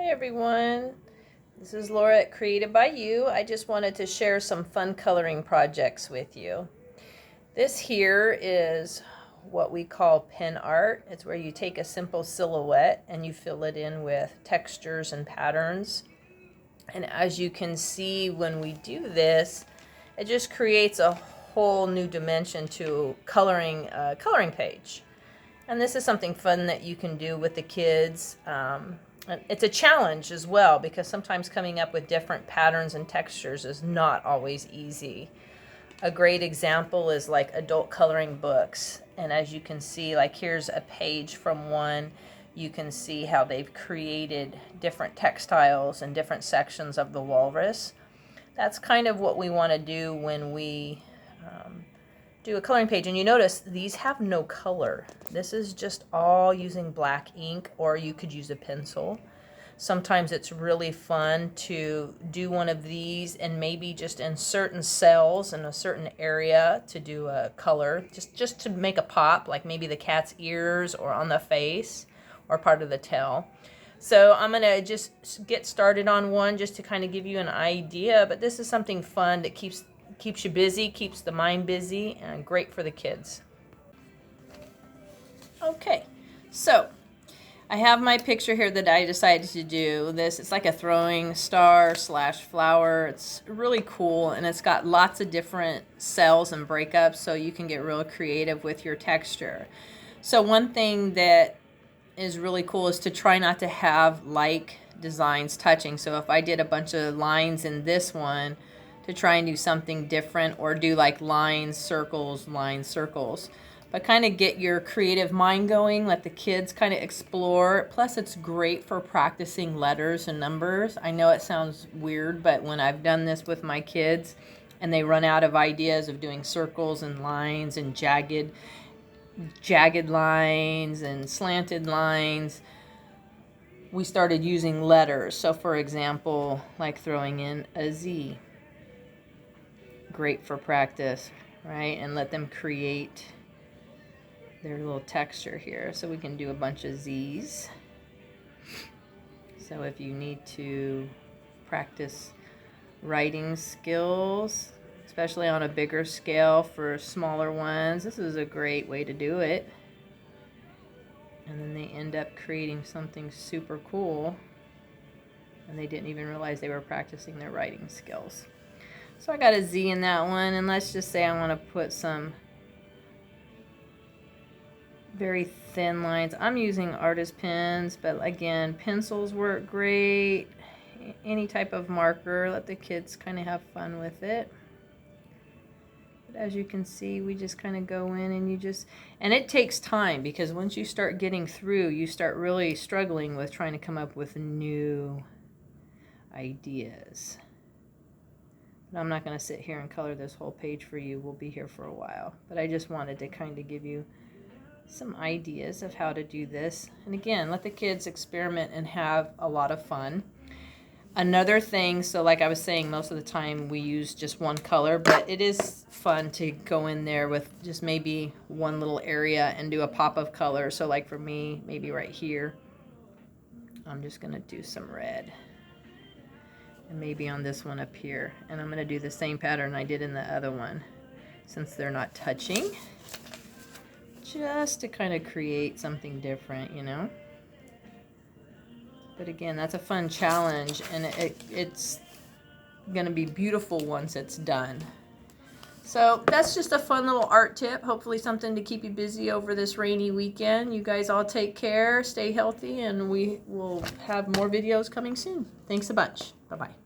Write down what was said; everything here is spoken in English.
Everyone, this is Laura at Created by You. I just wanted to share some fun coloring projects with you. This here is what we call pen art. It's where you take a simple silhouette and you fill it in with textures and patterns. And as you can see, when we do this, it just creates a whole new dimension to coloring a coloring page. And this is something fun that you can do with the kids. It's a challenge as well, because sometimes coming up with different patterns and textures is not always easy. A great example is like adult coloring books. And as you can see, like here's a page from one. You can see how they've created different textiles and different sections of the walrus. That's kind of what we want to do when we do a coloring page. And you notice these have no color. This is just all using black ink, or you could use a pencil. Sometimes it's really fun to do one of these and maybe just in certain cells in a certain area to do a color, just to make a pop, like maybe the cat's ears or on the face or part of the tail. So I'm going to just get started on one just to kind of give you an idea, but this is something fun that keeps you busy, keeps the mind busy, and great for the kids. Okay, so I have my picture here that I decided to do. It's like a throwing star / flower. It's really cool, and it's got lots of different cells and breakups, so you can get real creative with your texture. So one thing that is really cool is to try not to have like designs touching. So if I did a bunch of lines in this one, to try and do something different, or do like lines, circles, but kind of get your creative mind going, let the kids kind of explore. Plus it's great for practicing letters and numbers. I know it sounds weird, but when I've done this with my kids and they run out of ideas of doing circles and lines and jagged lines and slanted lines, we started using letters. So for example, like throwing in a Z. Great for practice, right? And let them create their little texture here. So we can do a bunch of Z's. So if you need to practice writing skills, especially on a bigger scale for smaller ones, this is a great way to do it. And then they end up creating something super cool, and they didn't even realize they were practicing their writing skills. So I got a Z in that one, and let's just say I want to put some very thin lines. I'm using artist pens, but again, pencils work great. Any type of marker, let the kids kind of have fun with it. But as you can see, we just kind of go in and and it takes time, because once you start getting through, you start really struggling with trying to come up with new ideas. But I'm not going to sit here and color this whole page for you. We'll be here for a while. But I just wanted to kind of give you some ideas of how to do this. And again, let the kids experiment and have a lot of fun. Another thing, so like I was saying, most of the time we use just one color, but it is fun to go in there with just maybe one little area and do a pop of color. So like for me, maybe right here, I'm just going to do some red. And maybe on this one up here. And I'm going to do the same pattern I did in the other one, since they're not touching, just to kind of create something different, you know. But again, that's a fun challenge, and it's going to be beautiful once it's done. So that's just a fun little art tip. Hopefully something to keep you busy over this rainy weekend. You guys all take care, stay healthy, and we will have more videos coming soon. Thanks a bunch. Bye-bye.